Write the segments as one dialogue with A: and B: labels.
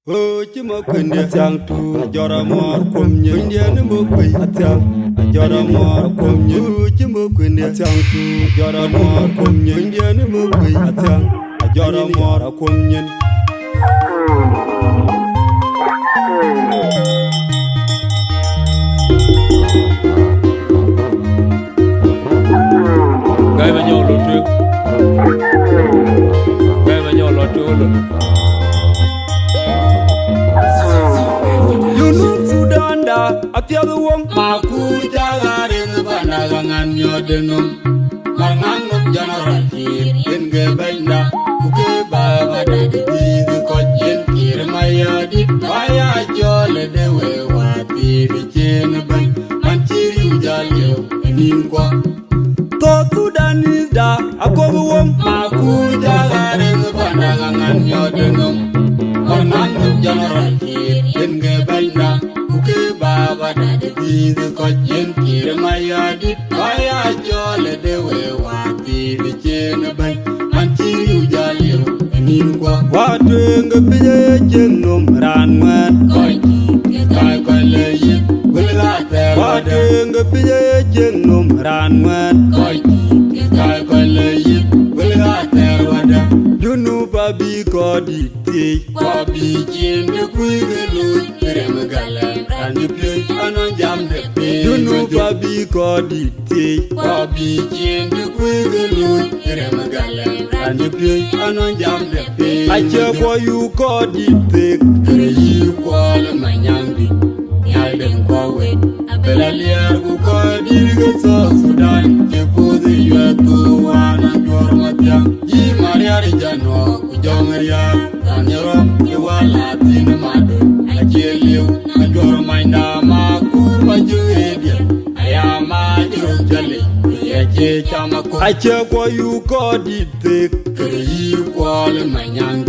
A: Chimo kwende tiang tu ajora mor komnye indian mo kwe atiang ajora mor komnye chimo kwende tiang tu ajora mor komnye indian mo kwe atiang ajora mor komnye
B: Gai Manyok lotu Gai Manyok lotu
A: Ajakguong Akur jagaring pandangan nyodenum Manganum general kir Inge benda Uke baba dadi Digu kojen kir maya di Baya jole dewe wati Bichen bang Manciri ujaleu Enin kwa Totu danida Ajakguong Akur jagaring pandangan nyodenum Manganum general kir Inge benda Baba dadi Digu kojen kir maya di Baya jole dewe wati Bichen bang Manciri ujaleu Enin kwa Watu inge pije jengum ranwan Koji Kai kwa leye Gulgate Watu inge pije jengum ranwan Koji Kai kwa leye Gulgate wada Dunu babi kodi ti Babi chinde kuigelu Remgalam Rani play anon jam de pe Dunu babi kodi ti Babi chinde kuigelu Remgalam Rani play anon jam de pe Ajakguong kodi ti Great Manyang Achut Belalier ku kodi Gesa Sudan Jepode yuatu wana jormatia Ji mariari jano Kujongaria Tanyerom Iwala tinamado Ajeliu Jormainda Makur Majuedia Ayama Jirujale Kuyeche Chamako Ajakguong kodi ti Great Manyang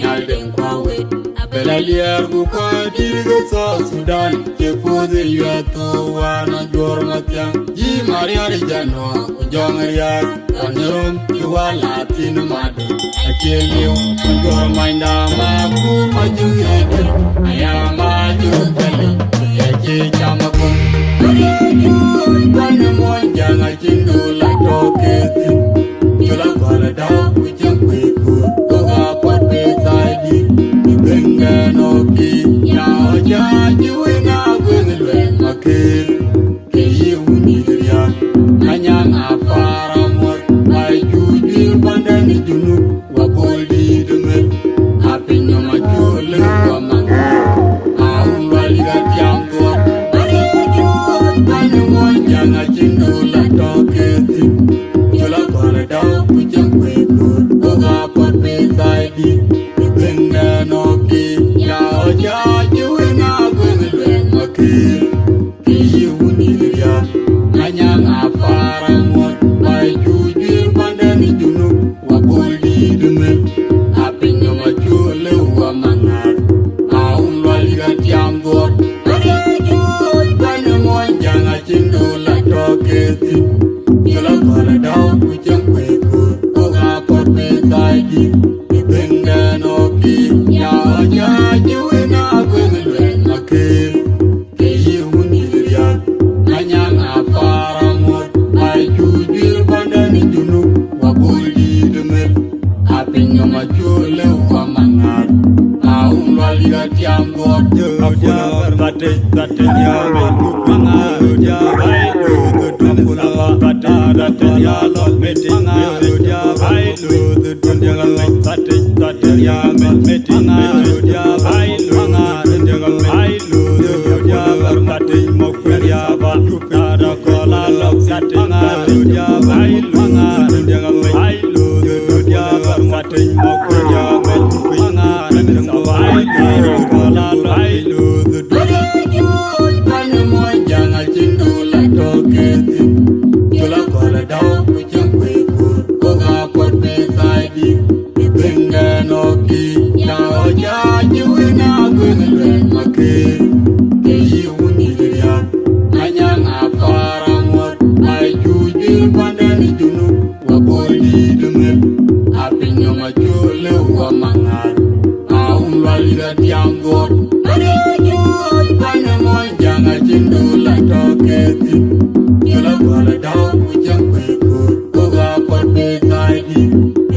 A: Achut Belalier ku kodi Gesa Sudan Jepode yuatu wana jormatia Ji mariari jano Kujongaria Tanyerom Iwala tinamado Ajeliu Jormainda Makur Majuedia Ayama Jirujale Kuyeche Chamako Ajueibuoi Panemonjang Achindula Toketi Jula Kwalada Ajakguong Koga Potpe Saidi Ibenga Noki Yao Jajuwe na Gwengelwe Makir Keye Uniria Manyang Aparamot Ajueibuoi Pandani Junu Waboldi Dumet Apinyo Majule Wamanga Aun Waliga Tiangkot Ajueibuoi Panemonjang Achindula Toketi Jula Kwalada Ajakguong Koga Potpe Saidi Ibenga Noki Yao Jajuwe na Gwengelwe Makir Keye Uniria Manyang Aparamot Ajueibuoi Pandani Junu Waboldi Dumet Apinyo Majule Wamanga Aun Waliga Tiangkot Ajueibuoi Panemonjang Achindula Toketi Jula Kwalada Ajakguong Koga Potpe Saidi Ibenga Noki Yao Jajuwe na Gwengelwe Makir Keye Uniria Manyang Aparamot Ajueibuoi Pandani Junu Waboldi Dumet Apinyo Majule Wamanga Aun Waliga Tiangkot Apuna Bate Nyame Manga Uja Baidu Apuna Bate Nyame Manga Uja Baidu Bate Nyame Manga Uja Baidu Manga Baidu Uja Bate Mokweria Ada Kola Lok Manga Uja Baidu Manga Baidu Uja Bate Mokweria Manga Baidu Kola Baidu Ajueibuoi Panemonjang Achindula Toketi Jula Kwalada Ajakguong Koga Potpe Saidi Ibenga Noki Yao Jajuwe na Gwengelwe Makir Keye Uniria Manyang Aparamot Ajueibuoi Pandani Junu Waboldi Dumet Apinyo Majule Wamanga Aun Waliga Ajakguong Ajueibuoi Bana Manyang Achut la toketi Kila kola daw Ajakguong Koga porpe saidi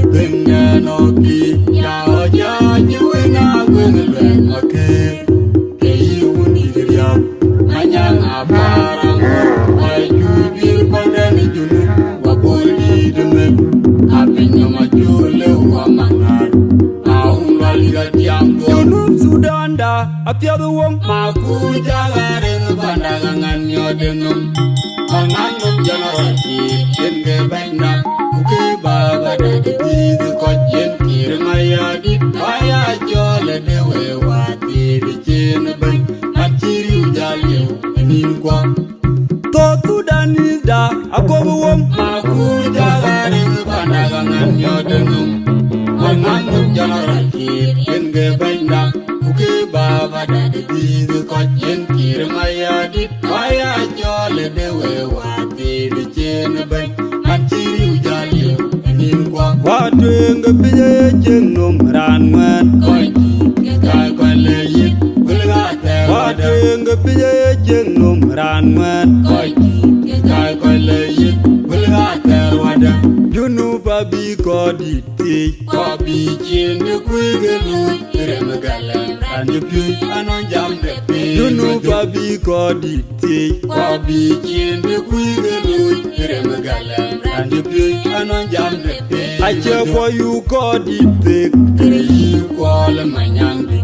A: Benga noki Ya Ajueibuoi na gwengelwen make Keyi unidiriya Manyang aparang Ajueibuoi pandani junu Waboli demen Apinya majule wamangar Junub Sudan da apiado wong maku jagare bandagangan nyodenum Anganum janarati Yenge baina Uke baba da di kojen kirmaya di Baya jole dewe wati di chen bain Machiri ujali ningwa To Sudan da akobo wong maku jagare bandagangan nyodenum Anganum janarati Yenge baina Uke baba da di kojen kirmaya di Baya jole dewe wati di chen bain Machiri ujali ningwa Watu nga pije jengum ranwan Koji kekal kwale yik Gulgate Watu nga pije jengum ranwan Koji kekal kwale yik Gulgate wada Junub abi kodi ti Kobi chindu kuigelui Remegalem Ranjepui anon jam depi Junub abi kodi ti Kobi chindu kuigelui Remegalem Ranjepui anon jam depi Ajakguong kodi ti Kereyi kuala manyangdi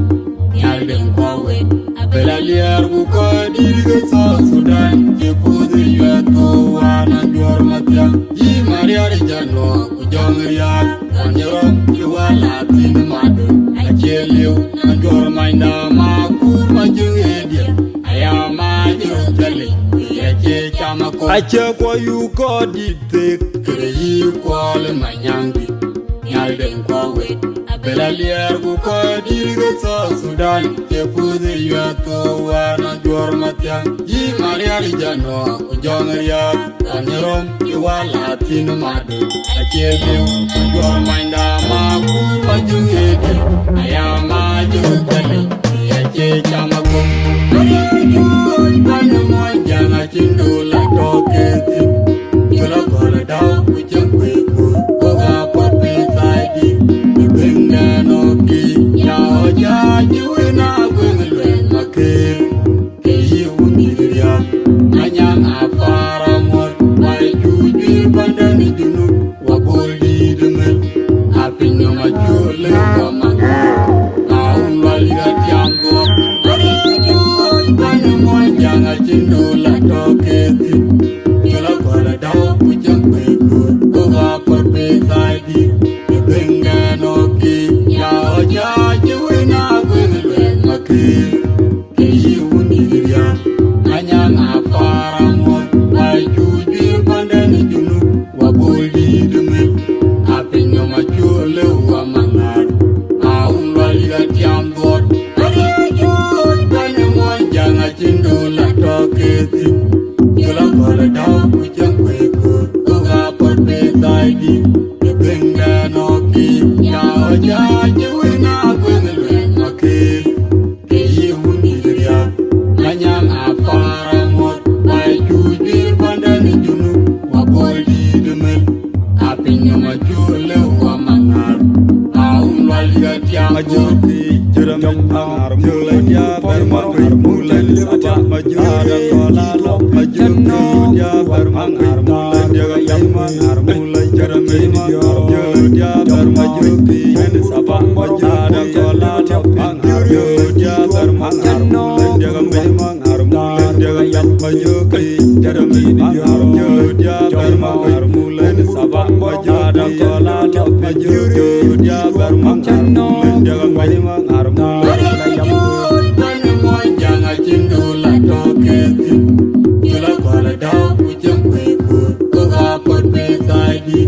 A: Nyaldeng kowe Abela liar ku kodi Gesa Sudan Jepudi yueto wana juar matiang Ji mariari jano kujong riak Kanyerom kiwala tini madu Acheliu Anjuar mainda maku majung edia Ayama juru jali Kuyache chamako Ajakguong kodi ti Kereyi kuala manyangdi Nyaldeng kowe Abela liar ku kodi Gesa Sudan Jepudi yueto wana juar matiang Ji mariari jano kujong riak Kanyerom kiwala tini madu Acheliu Anjuar mainda maku majung edia Ayama juru jali Kuyache chamako Ajueibuoi Bana Manyang Achut la toketi Kila kola daw Ajakguong Koga porpe saidi Benga noki Ya Ajueibuoi na gwengelwen make Keyi unidiriya Manyang aparamot Ajueibuoi pandani junu Waboli demen Apinya majule wamangar Aun waliga tianggo Ajueibuoi Bana Manyang Achut la toketi Kila kola daw Ajakguong Koga porpe saidi Benga noki Ya Ajueibuoi na gwengelwen make Keyi unidiriya Manyang aparamot Ajueibuoi pandani junu Waboli demen Apinya majule wamangar Aun waliga tianggo Ajueibuoi Bana Manyang Achut la toketi Kila kola daw Ajakguong Koga porpe saidi Benga noki Ya Ajueibuoi na gwengelwen make Keyi unidiriya Manyang aparamot Ajueibuoi pandani junu Waboli demen Apinya majule wamangar Aun waliga tianggo Jeram angar mulai dia bermangar mulai saja maju ada kola lom maju dia bermangar mulai dia gayam mangar mulai jeram dia bermaju men sabah maju ada kola lom mangar dia bermangar mulai dia gayam mangar mulai dia gayam maju jeram dia bermangar mulai sabah maju ada kola lom maju dia bermangar mulai dia gayam mangar Ajueibuoi Bana Manyang Achut la toketi Kila kola daw Ajakguong Koga porpe saidi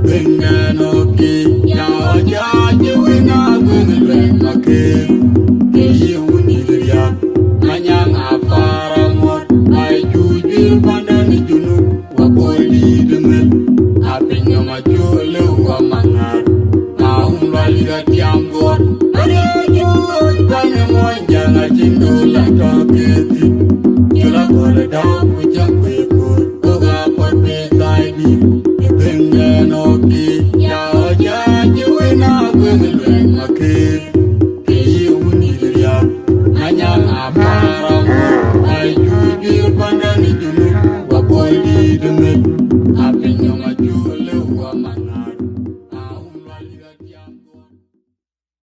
A: Benga noki Ya Ajueibuoi na gwengelwen make Keyi unidiriya Manyang aparamot Ajueibuoi pandani junu Waboli demen Apinya majule wamangar Aun waliga tianggo de met